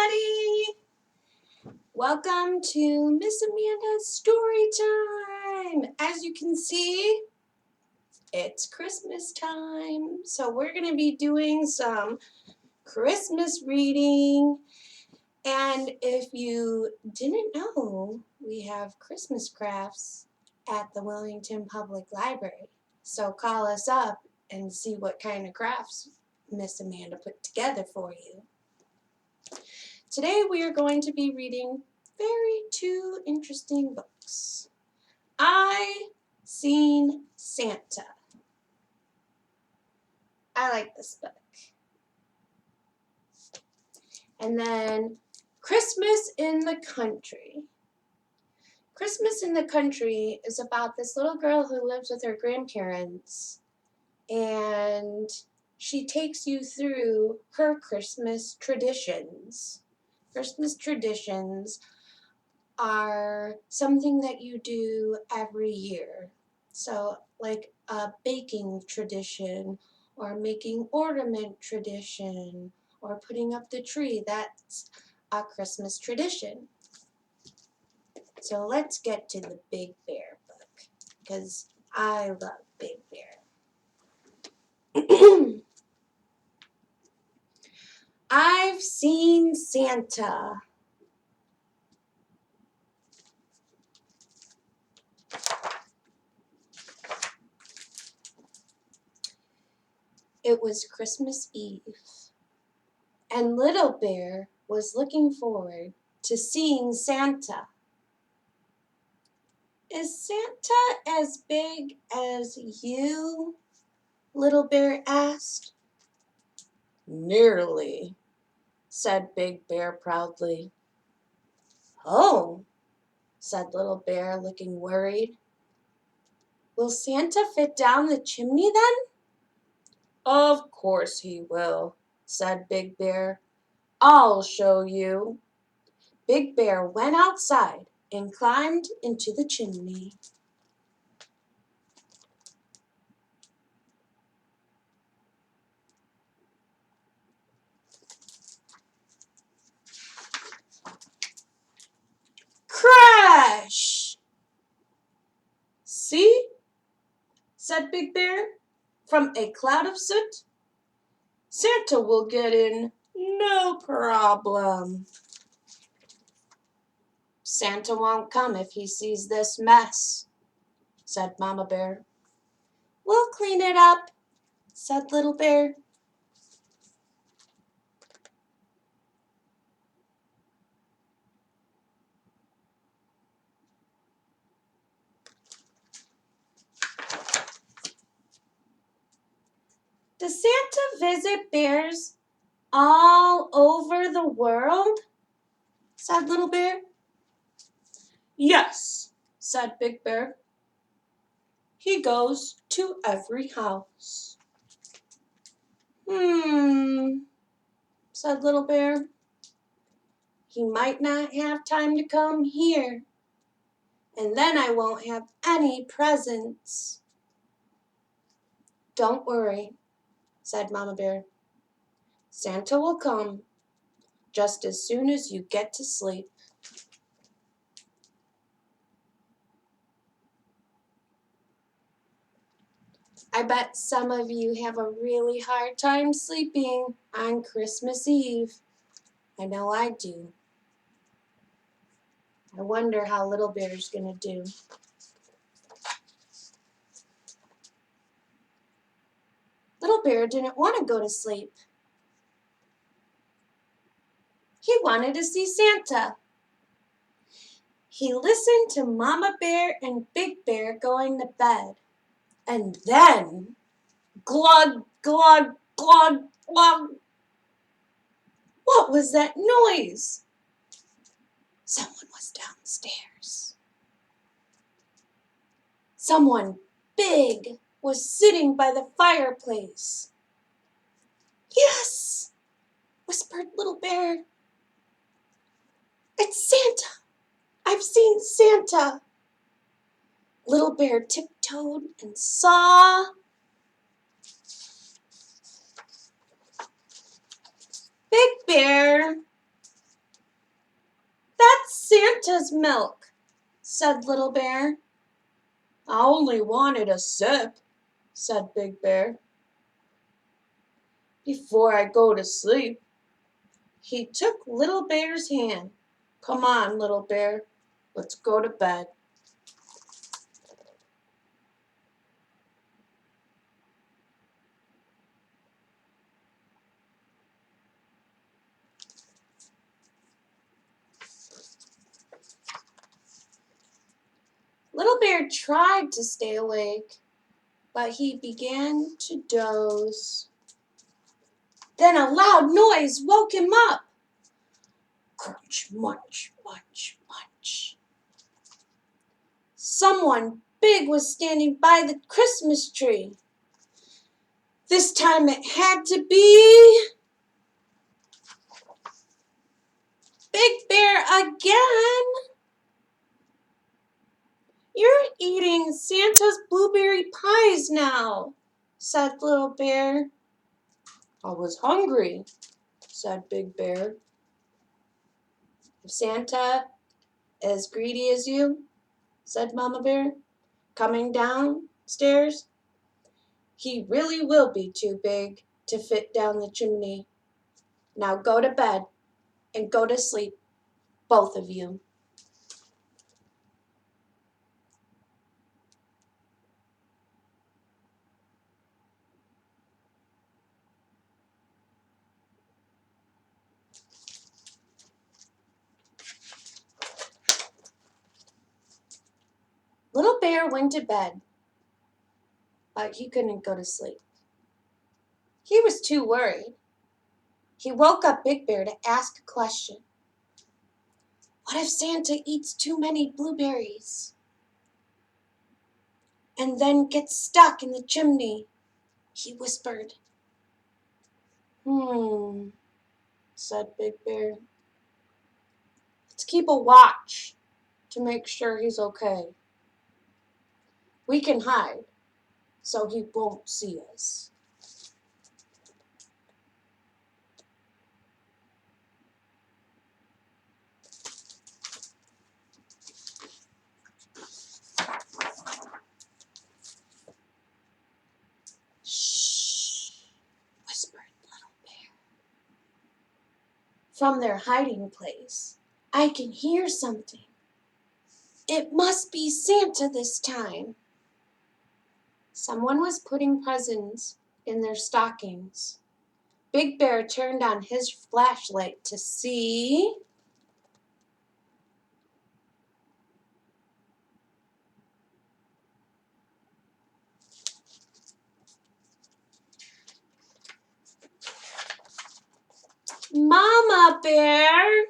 everybody! Welcome to Miss Amanda's Story Time. As you can see, it's Christmas time, so we're going to be doing some Christmas reading. And if you didn't know, we have Christmas crafts at the Wilmington Public Library. So call us up and see what kind of crafts Miss Amanda put together for you. Today we are going to be reading two interesting books. I Seen Santa. I like this book. And then Christmas in the Country. Christmas in the Country is about this little girl who lives with her grandparents, and she takes you through her Christmas traditions. Christmas traditions are something that you do every year. So like a baking tradition or making ornament tradition or putting up the tree, that's a Christmas tradition. So let's get to the Big Bear book because I love Big Bear. I've Seen Santa. It was Christmas Eve, and Little Bear was looking forward to seeing Santa. Is Santa as big as you? Little Bear asked. Nearly, said Big Bear proudly. Oh, said Little Bear, looking worried. Will Santa fit down the chimney then? Of course he will, said Big Bear. I'll show you. Big Bear went outside and climbed into the chimney. Crash! See? Said Big Bear. From a cloud of soot? Santa will get in, no problem. Santa won't come if he sees this mess, said Mama Bear. We'll clean it up, said Little Bear. Does Santa visit bears all over the world? Said Little Bear. Yes, said Big Bear. He goes to every house. Said Little Bear. He might not have time to come here, and then I won't have any presents. Don't worry, said Mama Bear. Santa will come just as soon as you get to sleep. I bet some of you have a really hard time sleeping on Christmas Eve. I know I do. I wonder how Little Bear's gonna do. Little Bear didn't want to go to sleep. He wanted to see Santa. He listened to Mama Bear and Big Bear going to bed. And then, glug, glug, glug, glug. What was that noise? Someone was downstairs. Someone big was sitting by the fireplace. Yes, whispered Little Bear. It's Santa. I've seen Santa. Little Bear tiptoed and saw Big Bear "That's Santa's milk," said Little Bear. "I only wanted a sip," said Big Bear, "before I go to sleep." He took Little Bear's hand. "Come on, Little Bear, let's go to bed." Little Bear tried to stay awake, but he began to doze. Then a loud noise woke him up. Crunch, munch, munch, munch. Someone big was standing by the Christmas tree. This time it had to be Big Bear again. "You're eating Santa's blueberry pies now," said Little Bear. "I was hungry," said Big Bear. "If Santa as greedy as you," said Mama Bear, coming downstairs, "he really will be too big to fit down the chimney. Now go to bed and go to sleep, both of you." Little Bear went to bed, but he couldn't go to sleep. He was too worried. He woke up Big Bear to ask a question. "What if Santa eats too many blueberries and then gets stuck in the chimney?" he whispered. Said Big Bear. "Let's keep a watch to make sure he's okay. We can hide so he won't see us." "Shh," whispered Little Bear. "From their hiding place, I can hear something. It must be Santa this time." Someone was putting presents in their stockings. Big Bear turned on his flashlight to see. "Mama Bear,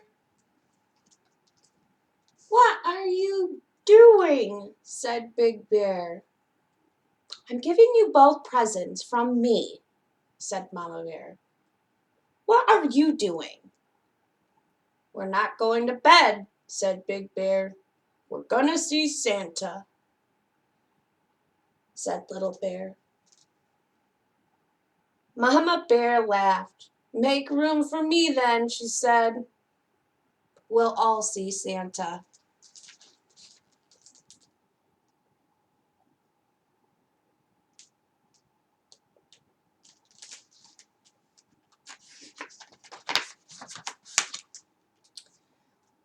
what are you doing?" said Big Bear. "I'm giving you both presents from me," said Mama Bear. "What are you doing?" "We're not going to bed," said Big Bear. "We're gonna see Santa," said Little Bear. Mama Bear laughed. "Make room for me then," she said. "We'll all see Santa."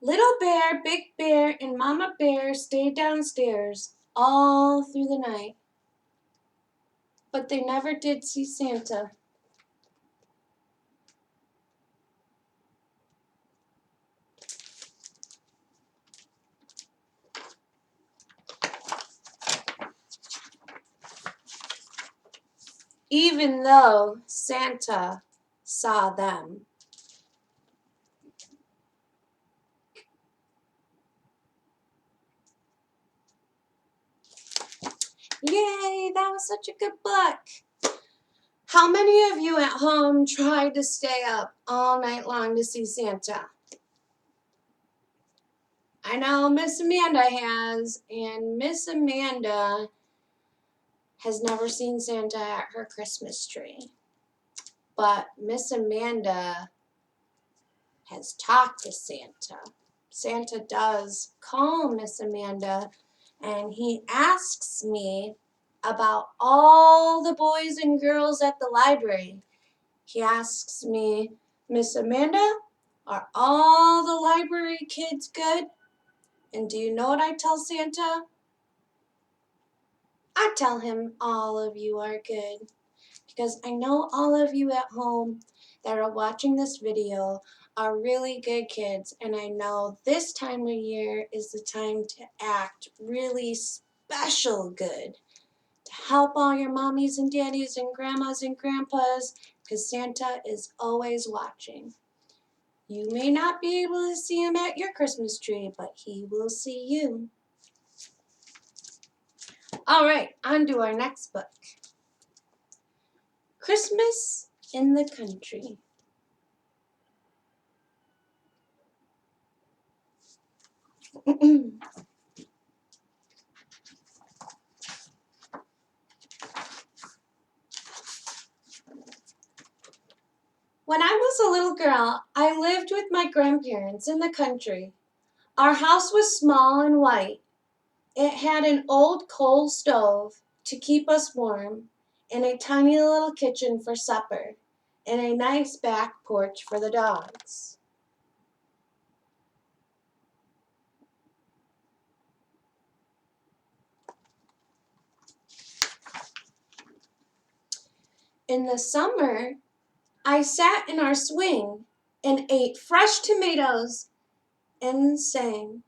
Little Bear, Big Bear, and Mama Bear stayed downstairs all through the night. But they never did see Santa. Even though Santa saw them. Yay, that was such a good book. How many of you at home tried to stay up all night long to see Santa? I know Miss Amanda has, and Miss Amanda has never seen Santa at her Christmas tree. But Miss Amanda has talked to Santa. Santa does call Miss Amanda, and he asks me about all the boys and girls at the library. He asks me, Miss Amanda, are all the library kids good? And do you know what I tell Santa? I tell him all of you are good, because I know all of you at home that are watching this video are really good kids, and I know this time of year is the time to act really special good, to help all your mommies and daddies and grandmas and grandpas, because Santa is always watching. You may not be able to see him at your Christmas tree, but he will see you. All right, on to our next book. Christmas in the Country. When I was a little girl, I lived with my grandparents in the country. Our house was small and white. It had an old coal stove to keep us warm, and a tiny little kitchen for supper, and a nice back porch for the dogs. In the summer, I sat in our swing and ate fresh tomatoes and sang.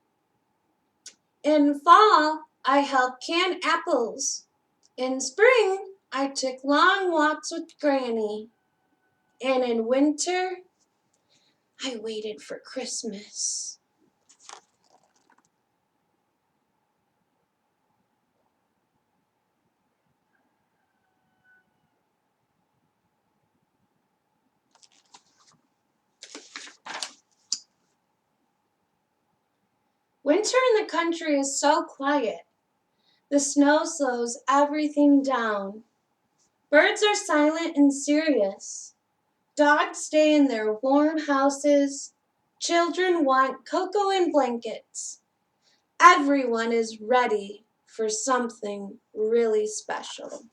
In fall, I held canned apples. In spring, I took long walks with Granny. And in winter, I waited for Christmas. Winter in the country is so quiet. The snow slows everything down. Birds are silent and serious. Dogs stay in their warm houses. Children want cocoa and blankets. Everyone is ready for something really special.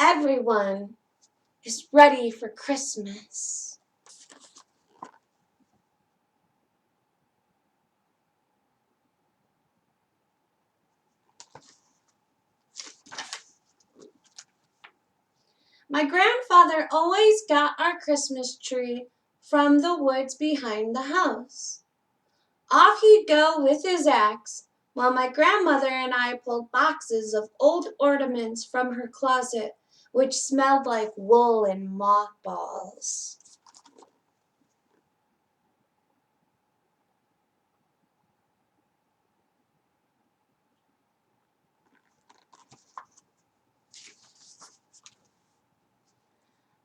Everyone is ready for Christmas. My grandfather always got our Christmas tree from the woods behind the house. Off he'd go with his axe, while my grandmother and I pulled boxes of old ornaments from her closet, which smelled like wool and mothballs.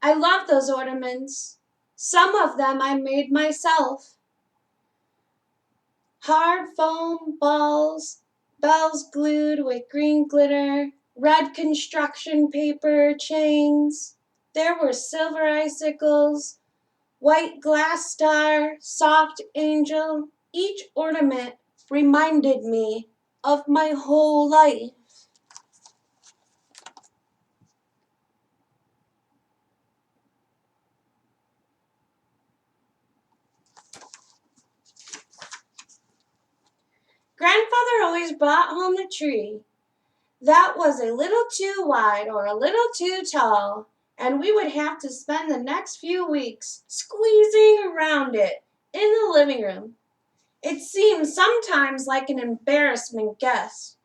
I love those ornaments. Some of them I made myself. Hard foam balls, bells glued with green glitter, red construction paper chains. There were silver icicles, white glass star, soft angel. Each ornament reminded me of my whole life. Grandfather always brought home the tree that was a little too wide or a little too tall, and we would have to spend the next few weeks squeezing around it in the living room. It seemed sometimes like an embarrassment guest,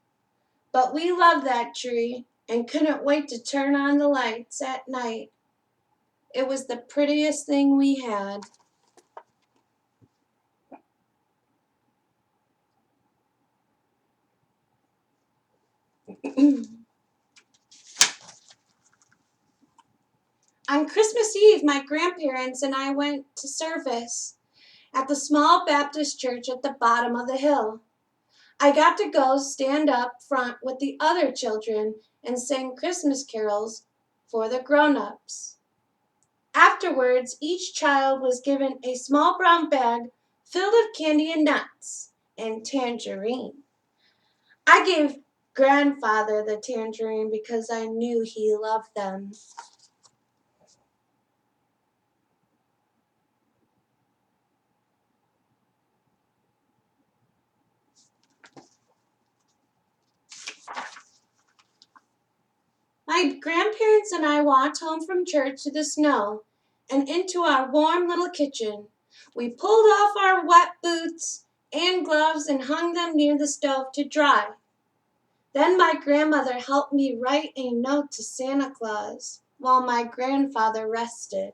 but we loved that tree and couldn't wait to turn on the lights at night. It was the prettiest thing we had. On Christmas Eve, my grandparents and I went to service at the small Baptist church at the bottom of the hill. I got to go stand up front with the other children and sing Christmas carols for the grown-ups. Afterwards, each child was given a small brown bag filled with candy and nuts and tangerine. I gave grandfather the tangerine because I knew he loved them. My grandparents and I walked home from church to the snow and into our warm little kitchen. We pulled off our wet boots and gloves and hung them near the stove to dry. Then my grandmother helped me write a note to Santa Claus while my grandfather rested.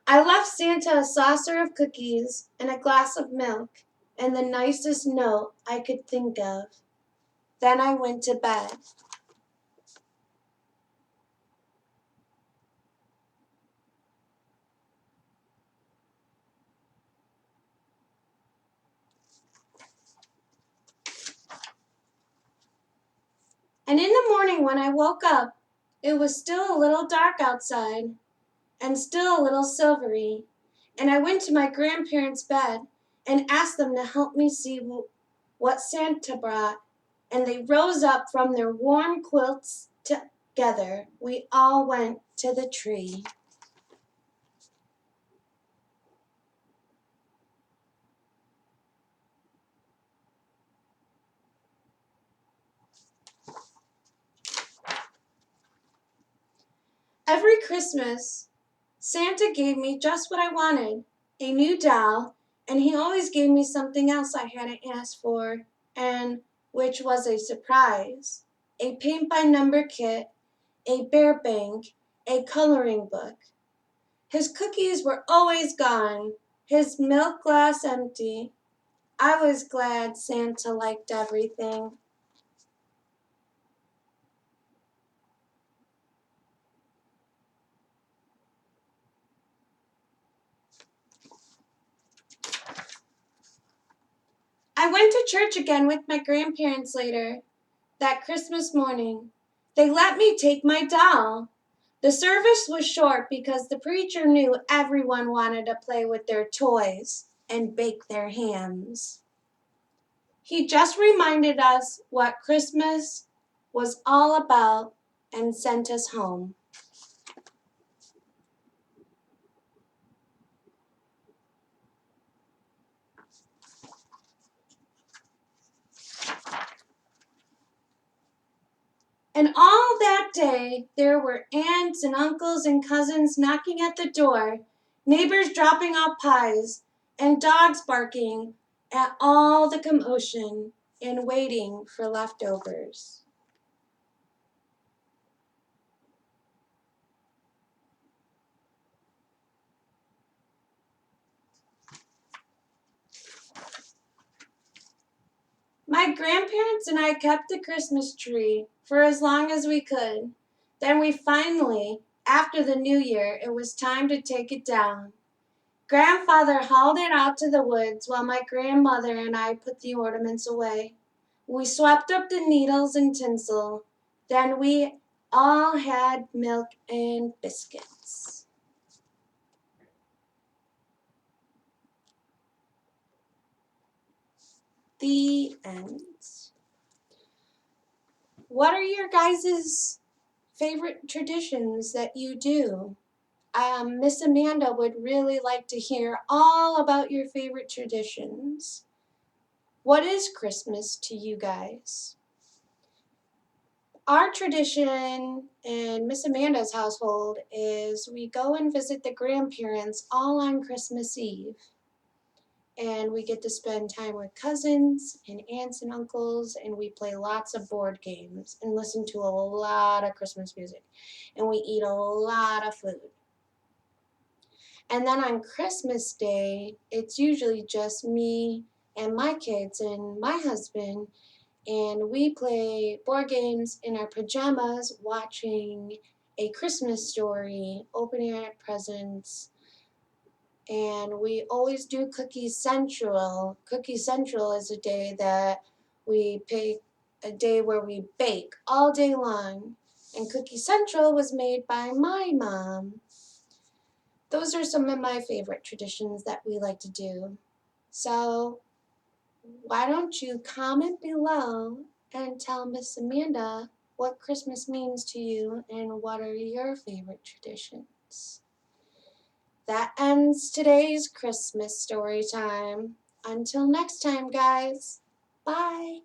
I left Santa a saucer of cookies and a glass of milk and the nicest note I could think of. Then I went to bed. And in the morning when I woke up, it was still a little dark outside and still a little silvery. And I went to my grandparents' bed and asked them to help me see what Santa brought. And they rose up from their warm quilts together. We all went to the tree. Every Christmas, Santa gave me just what I wanted, a new doll, and he always gave me something else I hadn't asked for, and which was a surprise. A paint by number kit, a bear bank, a coloring book. His cookies were always gone, his milk glass empty. I was glad Santa liked everything. I went to church again with my grandparents later that Christmas morning. They let me take my doll. The service was short because the preacher knew everyone wanted to play with their toys and bake their hams. He just reminded us what Christmas was all about and sent us home. And all that day there were aunts and uncles and cousins knocking at the door, neighbors dropping off pies, and dogs barking at all the commotion and waiting for leftovers. My grandparents and I kept the Christmas tree for as long as we could. Then we finally, after the new year, it was time to take it down. Grandfather hauled it out to the woods while my grandmother and I put the ornaments away. We swept up the needles and tinsel. Then we all had milk and biscuits. The end. What are your guys' favorite traditions that you do? Miss Amanda would really like to hear all about your favorite traditions. What is Christmas to you guys? Our tradition in Miss Amanda's household is we go and visit the grandparents all on Christmas Eve. And we get to spend time with cousins and aunts and uncles, and we play lots of board games and listen to a lot of Christmas music. And we eat a lot of food. And then on Christmas Day, it's usually just me and my kids and my husband, and we play board games in our pajamas, watching A Christmas Story, opening our presents, and we always do Cookie Central. Cookie Central is a day that We pick a day where we bake all day long. And Cookie Central was made by my mom. Those are some of my favorite traditions that we like to do. So why don't you comment below and tell Miss Amanda what Christmas means to you and what are your favorite traditions. That ends today's Christmas story time. Until next time, guys. Bye.